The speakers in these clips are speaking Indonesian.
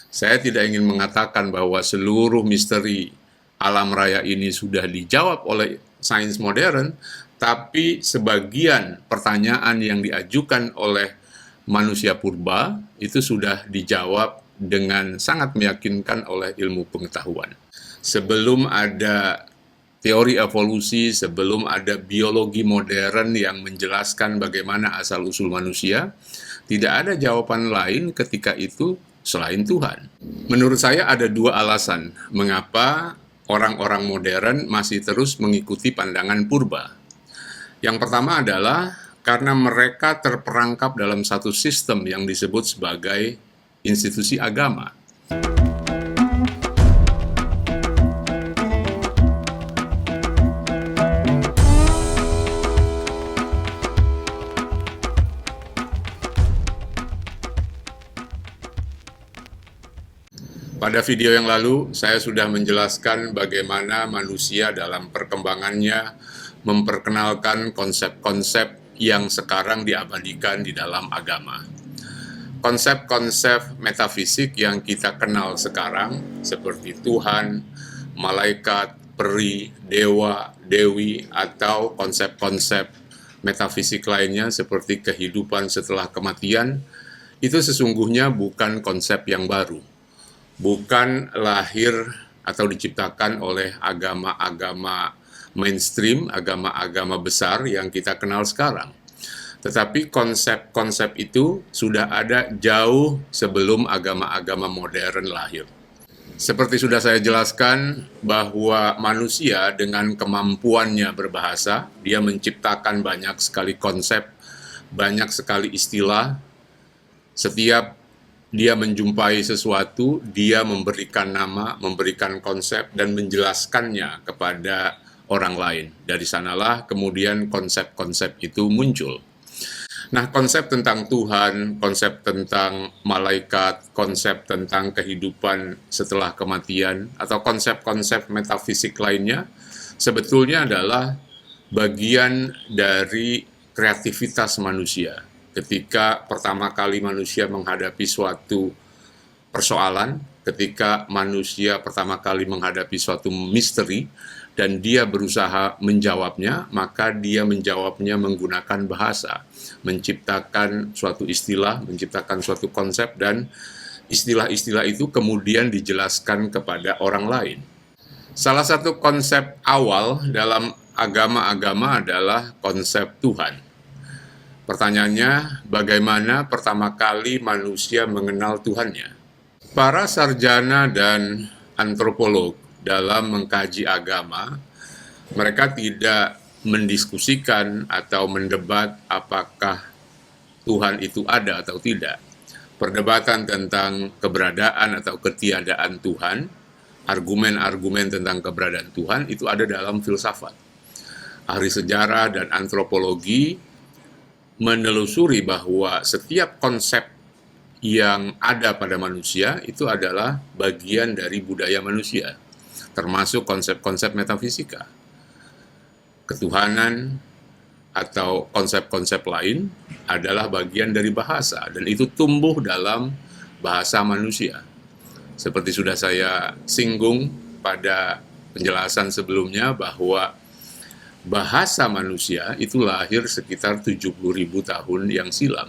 Saya tidak ingin mengatakan bahwa seluruh misteri alam raya ini sudah dijawab oleh sains modern, tapi sebagian pertanyaan yang diajukan oleh manusia purba itu sudah dijawab dengan sangat meyakinkan oleh ilmu pengetahuan. Sebelum ada teori evolusi, sebelum ada biologi modern yang menjelaskan bagaimana asal-usul manusia, tidak ada jawaban lain ketika itu selain Tuhan. Menurut saya ada dua alasan mengapa orang-orang modern masih terus mengikuti pandangan purba. Yang pertama adalah karena mereka terperangkap dalam satu sistem yang disebut sebagai institusi agama. Pada video yang lalu, saya sudah menjelaskan bagaimana manusia dalam perkembangannya memperkenalkan konsep-konsep yang sekarang diabadikan di dalam agama. Konsep-konsep metafisik yang kita kenal sekarang, seperti Tuhan, malaikat, peri, dewa, dewi, atau konsep-konsep metafisik lainnya seperti kehidupan setelah kematian, itu sesungguhnya bukan konsep yang baru. Bukan lahir atau diciptakan oleh agama-agama mainstream, agama-agama besar yang kita kenal sekarang. Tetapi konsep-konsep itu sudah ada jauh sebelum agama-agama modern lahir. Seperti sudah saya jelaskan bahwa manusia dengan kemampuannya berbahasa, dia menciptakan banyak sekali konsep, banyak sekali istilah. Setiap dia menjumpai sesuatu, dia memberikan nama, memberikan konsep, dan menjelaskannya kepada orang lain. Dari sanalah kemudian konsep-konsep itu muncul. Nah, konsep tentang Tuhan, konsep tentang malaikat, konsep tentang kehidupan setelah kematian, atau konsep-konsep metafisik lainnya, sebetulnya adalah bagian dari kreativitas manusia. Ketika pertama kali manusia menghadapi suatu persoalan, ketika manusia pertama kali menghadapi suatu misteri, dan dia berusaha menjawabnya, maka dia menjawabnya menggunakan bahasa, menciptakan suatu istilah, menciptakan suatu konsep, dan istilah-istilah itu kemudian dijelaskan kepada orang lain. Salah satu konsep awal dalam agama-agama adalah konsep Tuhan. Pertanyaannya, bagaimana pertama kali manusia mengenal Tuhannya? Para sarjana dan antropolog dalam mengkaji agama, mereka tidak mendiskusikan atau mendebat apakah Tuhan itu ada atau tidak. Perdebatan tentang keberadaan atau ketiadaan Tuhan, argumen-argumen tentang keberadaan Tuhan itu ada dalam filsafat. Ahli sejarah dan antropologi menelusuri bahwa setiap konsep yang ada pada manusia itu adalah bagian dari budaya manusia, termasuk konsep-konsep metafisika. Ketuhanan atau konsep-konsep lain adalah bagian dari bahasa, dan itu tumbuh dalam bahasa manusia. Seperti sudah saya singgung pada penjelasan sebelumnya bahwa bahasa manusia itu lahir sekitar 70.000 tahun yang silam.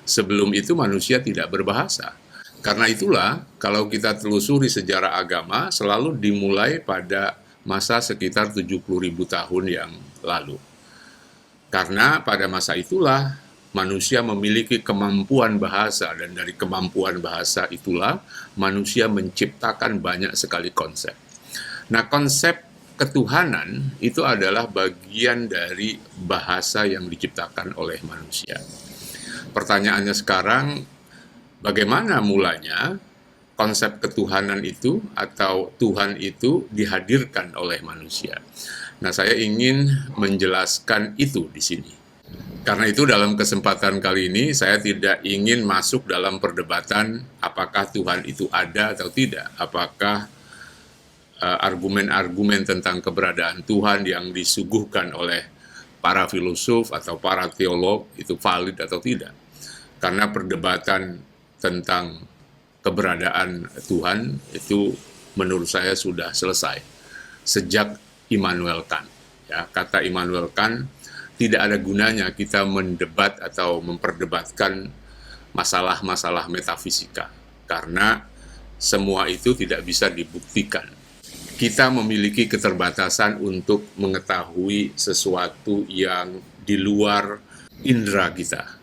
Sebelum itu manusia tidak berbahasa. Karena itulah kalau kita telusuri sejarah agama selalu dimulai pada masa sekitar 70.000 tahun yang lalu. Karena pada masa itulah manusia memiliki kemampuan bahasa, dan dari kemampuan bahasa itulah manusia menciptakan banyak sekali konsep. Nah, konsep ketuhanan itu adalah bagian dari bahasa yang diciptakan oleh manusia. Pertanyaannya sekarang, bagaimana mulanya konsep ketuhanan itu atau Tuhan itu dihadirkan oleh manusia? Nah, saya ingin menjelaskan itu di sini. Karena itu dalam kesempatan kali ini saya tidak ingin masuk dalam perdebatan apakah Tuhan itu ada atau tidak, apakah argumen-argumen tentang keberadaan Tuhan yang disuguhkan oleh para filosof atau para teolog itu valid atau tidak. Karena perdebatan tentang keberadaan Tuhan itu menurut saya sudah selesai sejak Immanuel Kant. Ya, kata Immanuel Kant, tidak ada gunanya kita mendebat atau memperdebatkan masalah-masalah metafisika karena semua itu tidak bisa dibuktikan. Kita memiliki keterbatasan untuk mengetahui sesuatu yang di luar indera kita.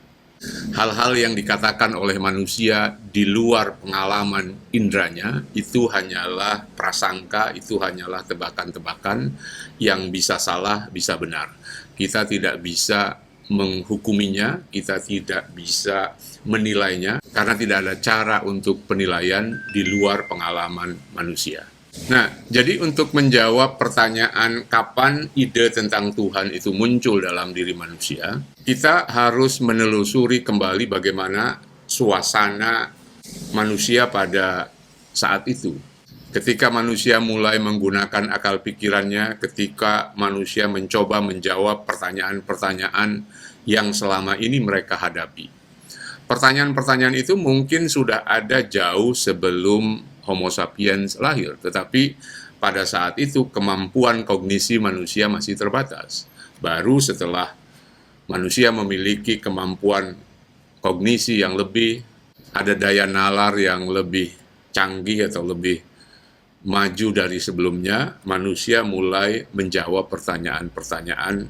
Hal-hal yang dikatakan oleh manusia di luar pengalaman indranya itu hanyalah prasangka, itu hanyalah tebakan-tebakan yang bisa salah, bisa benar. Kita tidak bisa menghukuminya, kita tidak bisa menilainya karena tidak ada cara untuk penilaian di luar pengalaman manusia. Nah, jadi untuk menjawab pertanyaan kapan ide tentang Tuhan itu muncul dalam diri manusia, kita harus menelusuri kembali bagaimana suasana manusia pada saat itu. Ketika manusia mulai menggunakan akal pikirannya, ketika manusia mencoba menjawab pertanyaan-pertanyaan yang selama ini mereka hadapi. Pertanyaan-pertanyaan itu mungkin sudah ada jauh sebelum Homo sapiens lahir, tetapi pada saat itu kemampuan kognisi manusia masih terbatas. Baru setelah manusia memiliki kemampuan kognisi yang lebih, ada daya nalar yang lebih canggih atau lebih maju dari sebelumnya, manusia mulai menjawab pertanyaan-pertanyaan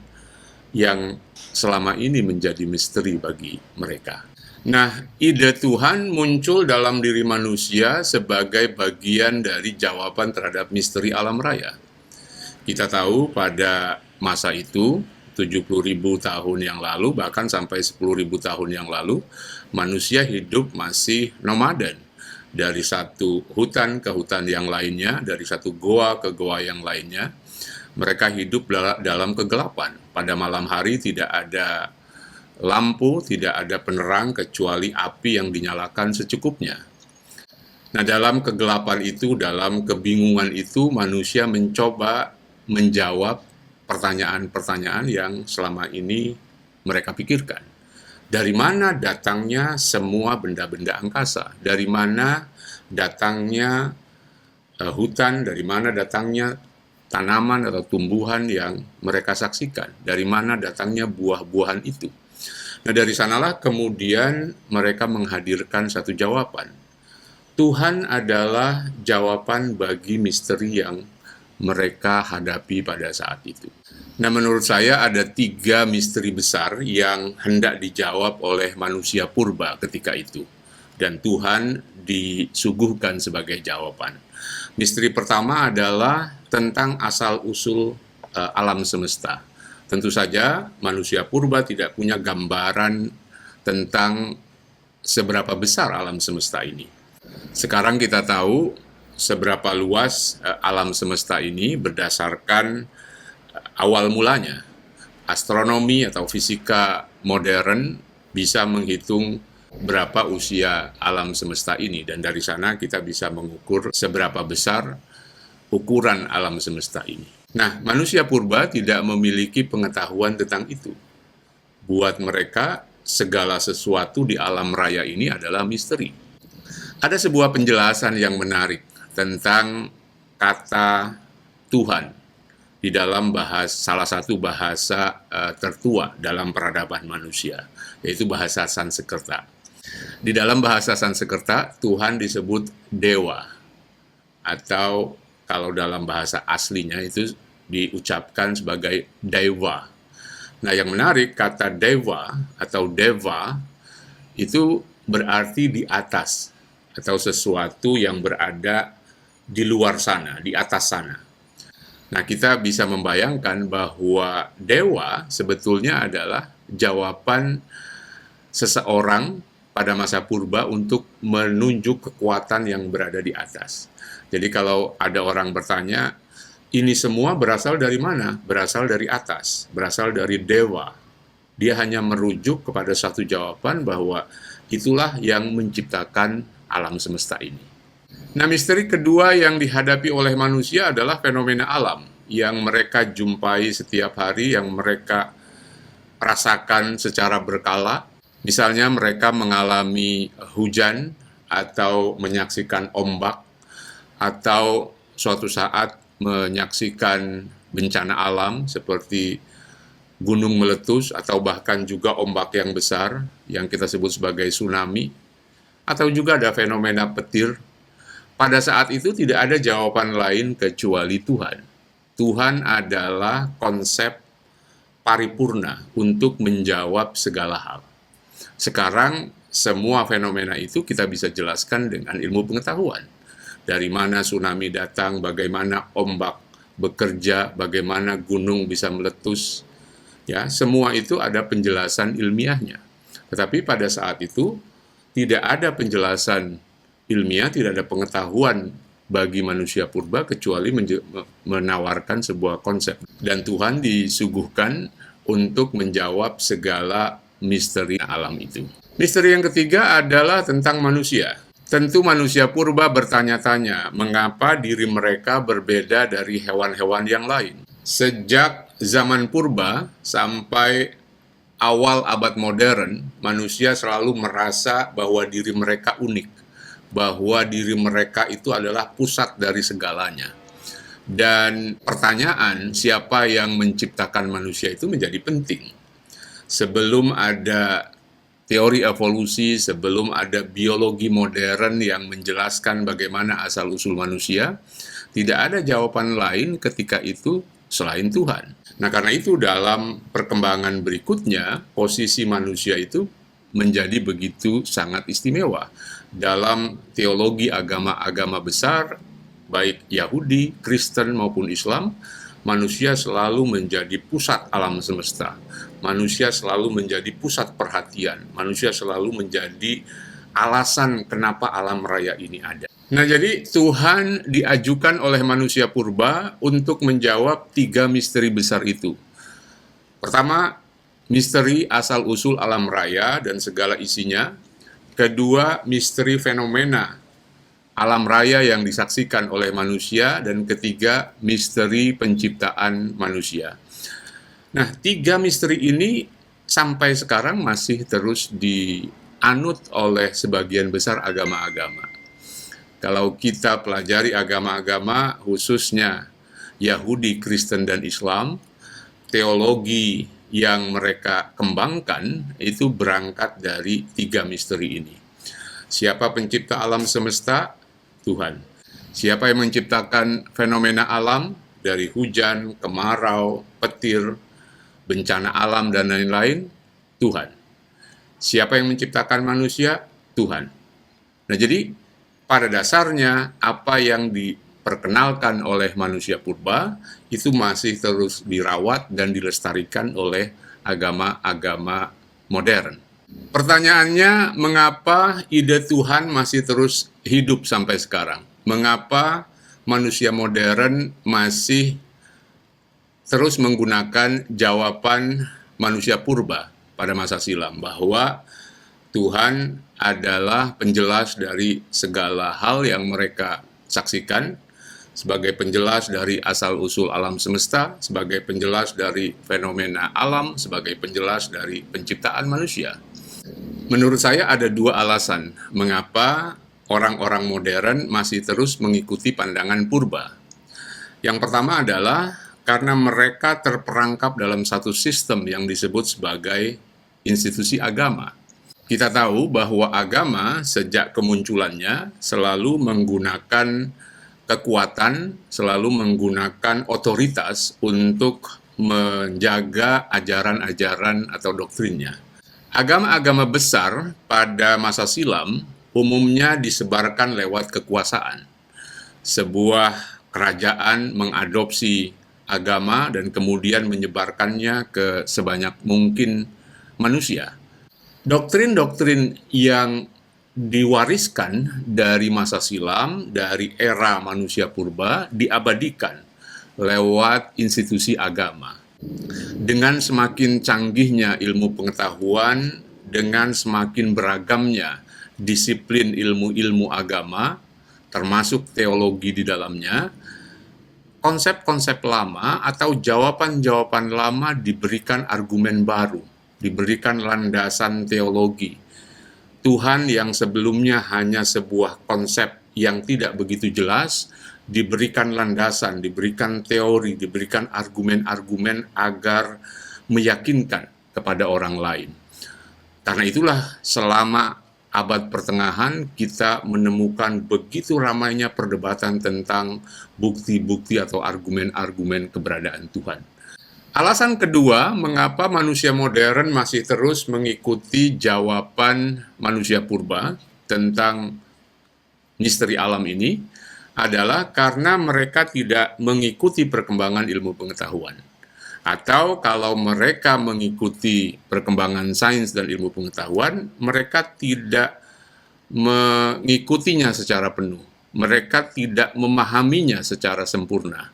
yang selama ini menjadi misteri bagi mereka. Nah, ide Tuhan muncul dalam diri manusia sebagai bagian dari jawaban terhadap misteri alam raya. Kita tahu pada masa itu, 70.000 tahun yang lalu, bahkan sampai 10.000 tahun yang lalu, manusia hidup masih nomaden. Dari satu hutan ke hutan yang lainnya, dari satu goa ke goa yang lainnya, mereka hidup dalam kegelapan. Pada malam hari tidak ada lampu, tidak ada penerang kecuali api yang dinyalakan secukupnya. Nah, dalam kegelapan itu, dalam kebingungan itu, manusia mencoba menjawab pertanyaan-pertanyaan yang selama ini mereka pikirkan. Dari mana datangnya semua benda-benda angkasa? Dari mana datangnya hutan? Dari mana datangnya tanaman atau tumbuhan yang mereka saksikan? Dari mana datangnya buah-buahan itu? Nah, dari sanalah kemudian mereka menghadirkan satu jawaban. Tuhan adalah jawaban bagi misteri yang mereka hadapi pada saat itu. Nah, menurut saya ada 3 misteri besar yang hendak dijawab oleh manusia purba ketika itu. Dan Tuhan disuguhkan sebagai jawaban. Misteri pertama adalah tentang asal-usul alam semesta. Tentu saja manusia purba tidak punya gambaran tentang seberapa besar alam semesta ini. Sekarang kita tahu seberapa luas alam semesta ini berdasarkan awal mulanya. Astronomi atau fisika modern bisa menghitung berapa usia alam semesta ini, dan dari sana kita bisa mengukur seberapa besar ukuran alam semesta ini. Nah, manusia purba tidak memiliki pengetahuan tentang itu. Buat mereka, segala sesuatu di alam raya ini adalah misteri. Ada sebuah penjelasan yang menarik tentang kata Tuhan di dalam salah satu bahasa tertua dalam peradaban manusia, yaitu bahasa Sanskerta. Di dalam bahasa Sanskerta, Tuhan disebut Dewa, atau kalau dalam bahasa aslinya itu diucapkan sebagai Deva. Nah, yang menarik, kata Dewa atau Deva itu berarti di atas, atau sesuatu yang berada di luar sana, di atas sana. Nah, kita bisa membayangkan bahwa dewa sebetulnya adalah jawaban seseorang pada masa purba untuk menunjuk kekuatan yang berada di atas. Jadi kalau ada orang bertanya, ini semua berasal dari mana? Berasal dari atas, berasal dari dewa. Dia hanya merujuk kepada satu jawaban bahwa itulah yang menciptakan alam semesta ini. Nah, misteri kedua yang dihadapi oleh manusia adalah fenomena alam yang mereka jumpai setiap hari, yang mereka rasakan secara berkala. Misalnya mereka mengalami hujan atau menyaksikan ombak, atau suatu saat menyaksikan bencana alam seperti gunung meletus atau bahkan juga ombak yang besar yang kita sebut sebagai tsunami, atau juga ada fenomena petir. Pada saat itu tidak ada jawaban lain kecuali Tuhan. Tuhan adalah konsep paripurna untuk menjawab segala hal. Sekarang semua fenomena itu kita bisa jelaskan dengan ilmu pengetahuan. Dari mana tsunami datang, bagaimana ombak bekerja, bagaimana gunung bisa meletus. Ya, semua itu ada penjelasan ilmiahnya. Tetapi pada saat itu tidak ada penjelasan ilmiah, tidak ada pengetahuan bagi manusia purba kecuali menawarkan sebuah konsep. Dan Tuhan disuguhkan untuk menjawab segala misteri alam itu. Misteri yang ketiga adalah tentang manusia. Tentu manusia purba bertanya-tanya mengapa diri mereka berbeda dari hewan-hewan yang lain. Sejak zaman purba sampai awal abad modern, manusia selalu merasa bahwa diri mereka unik, bahwa diri mereka itu adalah pusat dari segalanya. Dan pertanyaan siapa yang menciptakan manusia itu menjadi penting. Sebelum ada teori evolusi, sebelum ada biologi modern yang menjelaskan bagaimana asal-usul manusia, tidak ada jawaban lain ketika itu selain Tuhan. Nah, karena itu dalam perkembangan berikutnya, posisi manusia itu menjadi begitu sangat istimewa. Dalam teologi agama-agama besar, baik Yahudi, Kristen maupun Islam, manusia selalu menjadi pusat alam semesta. Manusia selalu menjadi pusat perhatian. Manusia selalu menjadi alasan kenapa alam raya ini ada. Nah, jadi Tuhan diajukan oleh manusia purba untuk menjawab 3 misteri besar itu. Pertama, misteri asal-usul alam raya dan segala isinya. Kedua, misteri fenomena alam raya yang disaksikan oleh manusia. Dan ketiga, misteri penciptaan manusia. Nah, 3 misteri ini sampai sekarang masih terus dianut oleh sebagian besar agama-agama. Kalau kita pelajari agama-agama, khususnya Yahudi, Kristen, dan Islam, teologi yang mereka kembangkan itu berangkat dari 3 misteri ini. Siapa pencipta alam semesta? Tuhan. Siapa yang menciptakan fenomena alam? Dari hujan, kemarau, petir, bencana alam, dan lain-lain? Tuhan. Siapa yang menciptakan manusia? Tuhan. Nah, jadi pada dasarnya apa yang diperkenalkan oleh manusia purba itu masih terus dirawat dan dilestarikan oleh agama-agama modern. Pertanyaannya, mengapa ide Tuhan masih terus hidup sampai sekarang? Mengapa manusia modern masih terus menggunakan jawaban manusia purba pada masa silam bahwa Tuhan adalah penjelas dari segala hal yang mereka saksikan, sebagai penjelas dari asal-usul alam semesta, sebagai penjelas dari fenomena alam, sebagai penjelas dari penciptaan manusia. Menurut saya ada 2 alasan mengapa orang-orang modern masih terus mengikuti pandangan purba. Yang pertama adalah karena mereka terperangkap dalam satu sistem yang disebut sebagai institusi agama. Kita tahu bahwa agama sejak kemunculannya selalu menggunakan kekuatan, selalu menggunakan otoritas untuk menjaga ajaran-ajaran atau doktrinnya. Agama-agama besar pada masa silam umumnya disebarkan lewat kekuasaan. Sebuah kerajaan mengadopsi agama dan kemudian menyebarkannya ke sebanyak mungkin manusia. Doktrin-doktrin yang diwariskan dari masa silam, dari era manusia purba, diabadikan lewat institusi agama. Dengan semakin canggihnya ilmu pengetahuan, dengan semakin beragamnya disiplin ilmu-ilmu agama, termasuk teologi di dalamnya, konsep-konsep lama atau jawaban-jawaban lama diberikan argumen baru, diberikan landasan teologi, Tuhan yang sebelumnya hanya sebuah konsep yang tidak begitu jelas, diberikan landasan, diberikan teori, diberikan argumen-argumen agar meyakinkan kepada orang lain. Karena itulah selama abad pertengahan kita menemukan begitu ramainya perdebatan tentang bukti-bukti atau argumen-argumen keberadaan Tuhan. Alasan kedua, mengapa manusia modern masih terus mengikuti jawaban manusia purba tentang misteri alam ini adalah karena mereka tidak mengikuti perkembangan ilmu pengetahuan. Atau kalau mereka mengikuti perkembangan sains dan ilmu pengetahuan, mereka tidak mengikutinya secara penuh. Mereka tidak memahaminya secara sempurna.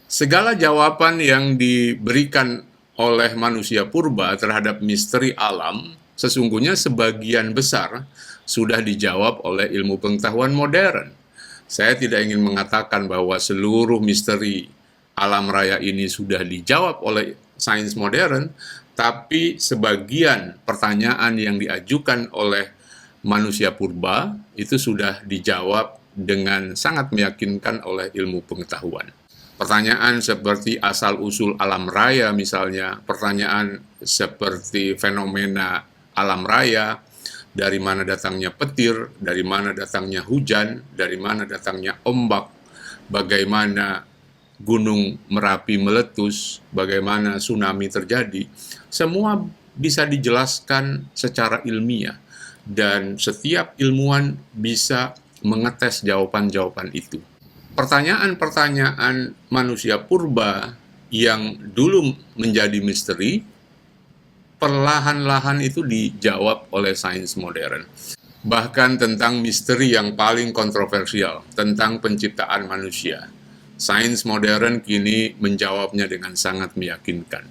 Segala jawaban yang diberikan oleh manusia purba terhadap misteri alam, sesungguhnya sebagian besar sudah dijawab oleh ilmu pengetahuan modern. Saya tidak ingin mengatakan bahwa seluruh misteri alam raya ini sudah dijawab oleh sains modern, tapi sebagian pertanyaan yang diajukan oleh manusia purba itu sudah dijawab dengan sangat meyakinkan oleh ilmu pengetahuan. Pertanyaan seperti asal-usul alam raya misalnya, pertanyaan seperti fenomena alam raya, dari mana datangnya petir, dari mana datangnya hujan, dari mana datangnya ombak, bagaimana gunung Merapi meletus, bagaimana tsunami terjadi, semua bisa dijelaskan secara ilmiah dan setiap ilmuwan bisa mengetes jawaban-jawaban itu. Pertanyaan-pertanyaan manusia purba yang dulu menjadi misteri, perlahan-lahan itu dijawab oleh sains modern. Bahkan tentang misteri yang paling kontroversial, tentang penciptaan manusia. Sains modern kini menjawabnya dengan sangat meyakinkan,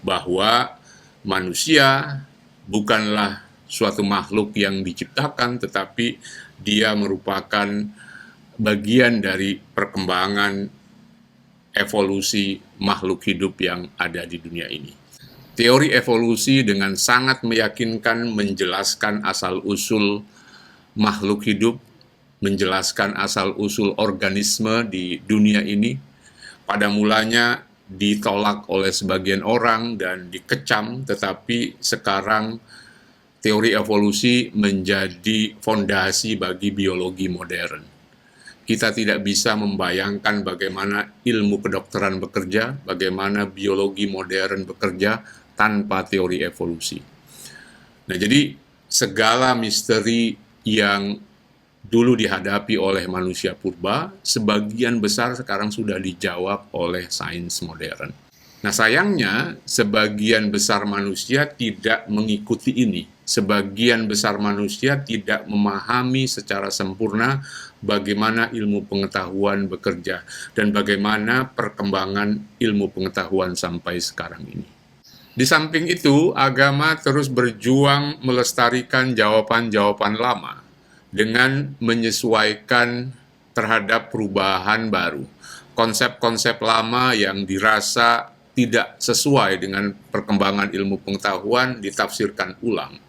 bahwa manusia bukanlah suatu makhluk yang diciptakan, tetapi dia merupakan bagian dari perkembangan evolusi makhluk hidup yang ada di dunia ini. Teori evolusi dengan sangat meyakinkan menjelaskan asal-usul makhluk hidup, menjelaskan asal-usul organisme di dunia ini. Pada mulanya ditolak oleh sebagian orang dan dikecam, tetapi sekarang teori evolusi menjadi fondasi bagi biologi modern. Kita tidak bisa membayangkan bagaimana ilmu kedokteran bekerja, bagaimana biologi modern bekerja tanpa teori evolusi. Nah, jadi segala misteri yang dulu dihadapi oleh manusia purba, sebagian besar sekarang sudah dijawab oleh sains modern. Nah, sayangnya sebagian besar manusia tidak mengikuti ini. Sebagian besar manusia tidak memahami secara sempurna bagaimana ilmu pengetahuan bekerja dan bagaimana perkembangan ilmu pengetahuan sampai sekarang ini. Di samping itu, agama terus berjuang melestarikan jawaban-jawaban lama dengan menyesuaikan terhadap perubahan baru. Konsep-konsep lama yang dirasa tidak sesuai dengan perkembangan ilmu pengetahuan ditafsirkan ulang.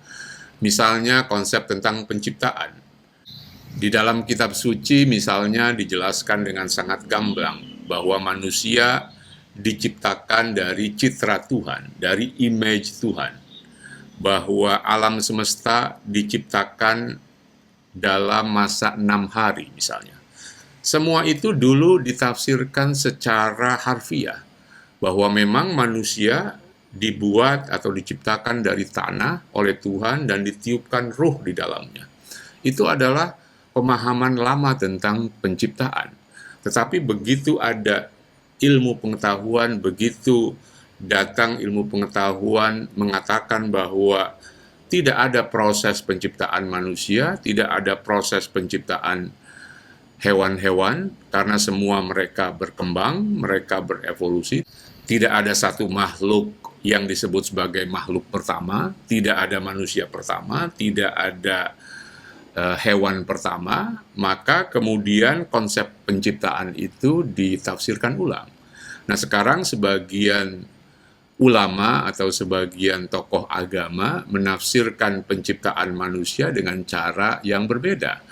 Misalnya konsep tentang penciptaan. Di dalam kitab suci misalnya dijelaskan dengan sangat gamblang bahwa manusia diciptakan dari citra Tuhan, dari image Tuhan. Bahwa alam semesta diciptakan dalam masa 6 hari misalnya. Semua itu dulu ditafsirkan secara harfiah, bahwa memang manusia dibuat atau diciptakan dari tanah oleh Tuhan dan ditiupkan ruh di dalamnya. Itu adalah pemahaman lama tentang penciptaan. Tetapi begitu ada ilmu pengetahuan, begitu datang ilmu pengetahuan mengatakan bahwa tidak ada proses penciptaan manusia, tidak ada proses penciptaan hewan-hewan, karena semua mereka berkembang, mereka berevolusi. Tidak ada satu makhluk yang disebut sebagai makhluk pertama, tidak ada manusia pertama, tidak ada hewan pertama, maka kemudian konsep penciptaan itu ditafsirkan ulang. Nah, sekarang sebagian ulama atau sebagian tokoh agama menafsirkan penciptaan manusia dengan cara yang berbeda,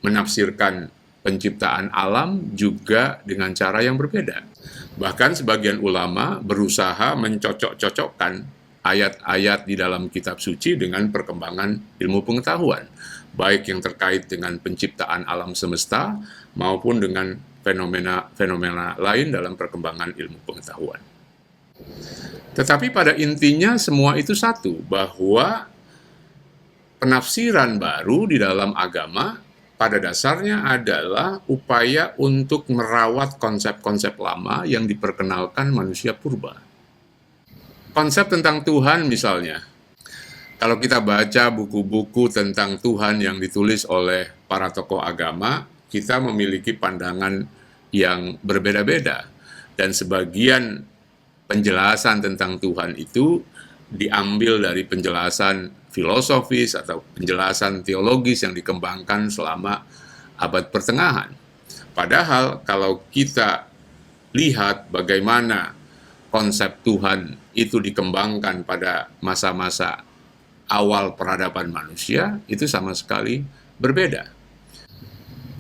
menafsirkan penciptaan alam juga dengan cara yang berbeda. Bahkan sebagian ulama berusaha mencocok-cocokkan ayat-ayat di dalam kitab suci dengan perkembangan ilmu pengetahuan, baik yang terkait dengan penciptaan alam semesta maupun dengan fenomena lain dalam perkembangan ilmu pengetahuan. Tetapi pada intinya semua itu satu, bahwa penafsiran baru di dalam agama pada dasarnya adalah upaya untuk merawat konsep-konsep lama yang diperkenalkan manusia purba. Konsep tentang Tuhan misalnya, kalau kita baca buku-buku tentang Tuhan yang ditulis oleh para tokoh agama, kita memiliki pandangan yang berbeda-beda. Dan sebagian penjelasan tentang Tuhan itu diambil dari penjelasan filosofis atau penjelasan teologis yang dikembangkan selama abad pertengahan. Padahal kalau kita lihat bagaimana konsep Tuhan itu dikembangkan pada masa-masa awal peradaban manusia, itu sama sekali berbeda.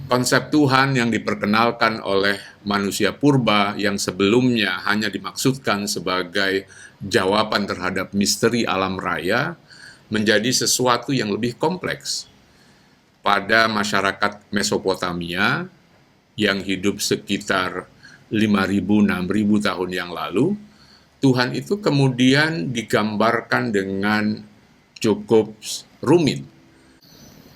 Konsep Tuhan yang diperkenalkan oleh manusia purba yang sebelumnya hanya dimaksudkan sebagai jawaban terhadap misteri alam raya menjadi sesuatu yang lebih kompleks. Pada masyarakat Mesopotamia yang hidup sekitar 5.000-6.000 tahun yang lalu, Tuhan itu kemudian digambarkan dengan cukup rumit.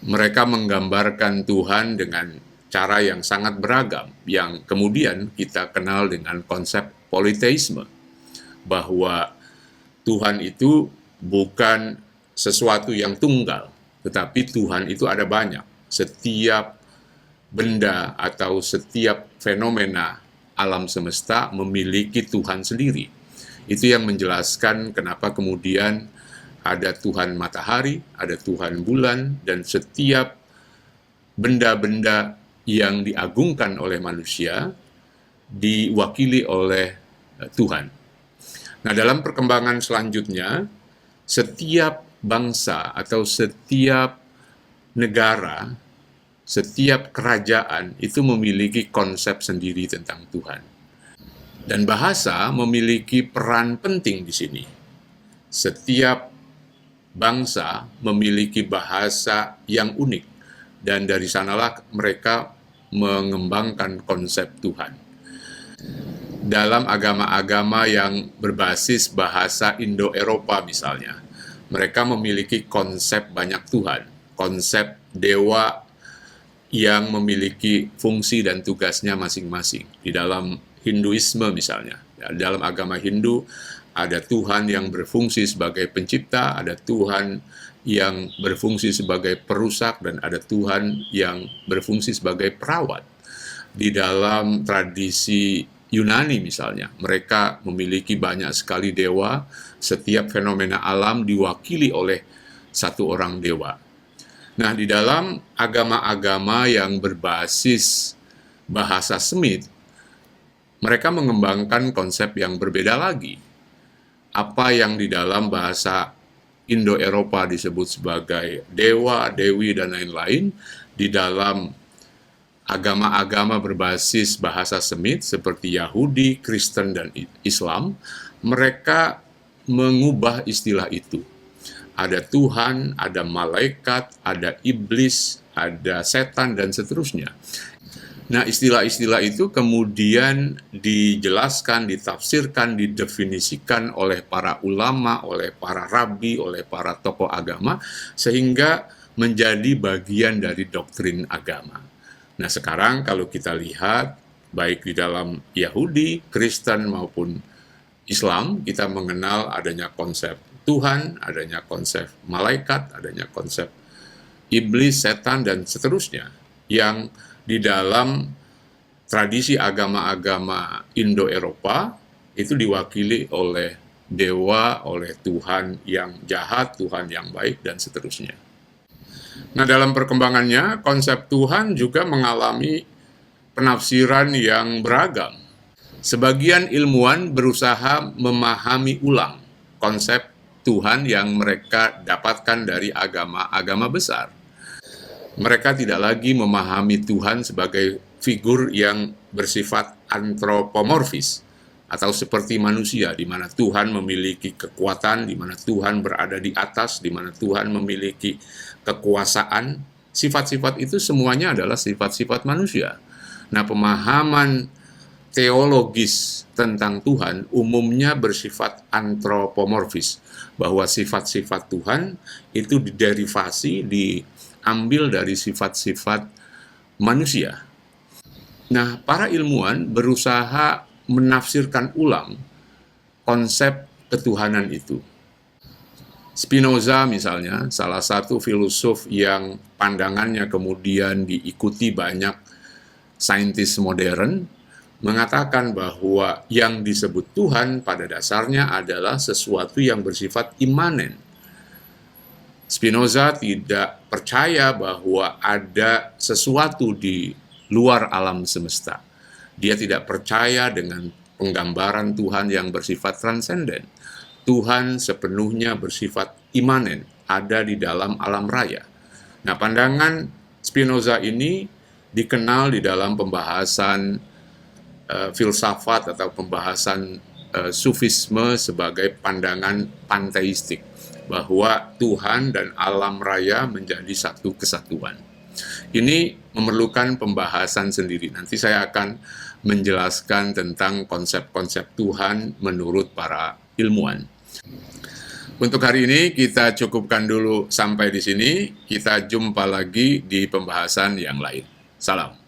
Mereka menggambarkan Tuhan dengan cara yang sangat beragam, yang kemudian kita kenal dengan konsep politeisme, bahwa Tuhan itu bukan sesuatu yang tunggal, tetapi Tuhan itu ada banyak. Setiap benda atau setiap fenomena alam semesta memiliki Tuhan sendiri. Itu yang menjelaskan kenapa kemudian ada Tuhan matahari, ada Tuhan bulan, dan setiap benda-benda yang diagungkan oleh manusia diwakili oleh Tuhan. Nah, dalam perkembangan selanjutnya, setiap bangsa atau setiap negara, setiap kerajaan itu memiliki konsep sendiri tentang Tuhan. Dan bahasa memiliki peran penting di sini. Setiap bangsa memiliki bahasa yang unik, dan dari sanalah mereka mengembangkan konsep Tuhan. Dalam agama-agama yang berbasis bahasa Indo-Eropa misalnya, mereka memiliki konsep banyak Tuhan, konsep dewa yang memiliki fungsi dan tugasnya masing-masing. Di dalam Hinduisme misalnya, dalam agama Hindu ada Tuhan yang berfungsi sebagai pencipta, ada Tuhan yang berfungsi sebagai perusak, dan ada Tuhan yang berfungsi sebagai perawat. Di dalam tradisi Yunani misalnya, mereka memiliki banyak sekali dewa, setiap fenomena alam diwakili oleh satu orang dewa. Nah, di dalam agama-agama yang berbasis bahasa Semit, mereka mengembangkan konsep yang berbeda lagi. Apa yang di dalam bahasa Indo-Eropa disebut sebagai dewa, dewi, dan lain-lain, di dalam agama-agama berbasis bahasa Semit seperti Yahudi, Kristen, dan Islam, mereka mengubah istilah itu. Ada Tuhan, ada malaikat, ada iblis, ada setan, dan seterusnya. Nah, istilah-istilah itu kemudian dijelaskan, ditafsirkan, didefinisikan oleh para ulama, oleh para rabi, oleh para tokoh agama, sehingga menjadi bagian dari doktrin agama. Nah, sekarang kalau kita lihat, baik di dalam Yahudi, Kristen, maupun Islam, kita mengenal adanya konsep Tuhan, adanya konsep malaikat, adanya konsep iblis, setan, dan seterusnya, yang di dalam tradisi agama-agama Indo-Eropa itu diwakili oleh dewa, oleh Tuhan yang jahat, Tuhan yang baik, dan seterusnya. Nah, dalam perkembangannya, konsep Tuhan juga mengalami penafsiran yang beragam. Sebagian ilmuwan berusaha memahami ulang konsep Tuhan yang mereka dapatkan dari agama-agama besar. Mereka tidak lagi memahami Tuhan sebagai figur yang bersifat antropomorfis atau seperti manusia, di mana Tuhan memiliki kekuatan, di mana Tuhan berada di atas, di mana Tuhan memiliki kekuasaan. Sifat-sifat itu semuanya adalah sifat-sifat manusia. Nah, pemahaman teologis tentang Tuhan umumnya bersifat antropomorfis, bahwa sifat-sifat Tuhan itu diderivasi, diambil dari sifat-sifat manusia. Nah, para ilmuwan berusaha menafsirkan ulang konsep ketuhanan itu. Spinoza misalnya, salah satu filosof yang pandangannya kemudian diikuti banyak saintis modern, mengatakan bahwa yang disebut Tuhan pada dasarnya adalah sesuatu yang bersifat imanen. Spinoza tidak percaya bahwa ada sesuatu di luar alam semesta. Dia tidak percaya dengan penggambaran Tuhan yang bersifat transenden. Tuhan sepenuhnya bersifat imanen, ada di dalam alam raya. Nah, pandangan Spinoza ini dikenal di dalam pembahasan filsafat atau pembahasan sufisme sebagai pandangan panteistik, bahwa Tuhan dan alam raya menjadi satu kesatuan. Ini memerlukan pembahasan sendiri. Nanti saya akan menjelaskan tentang konsep-konsep Tuhan menurut para ilmuwan. Untuk hari ini kita cukupkan dulu sampai di sini. Kita jumpa lagi di pembahasan yang lain. Salam.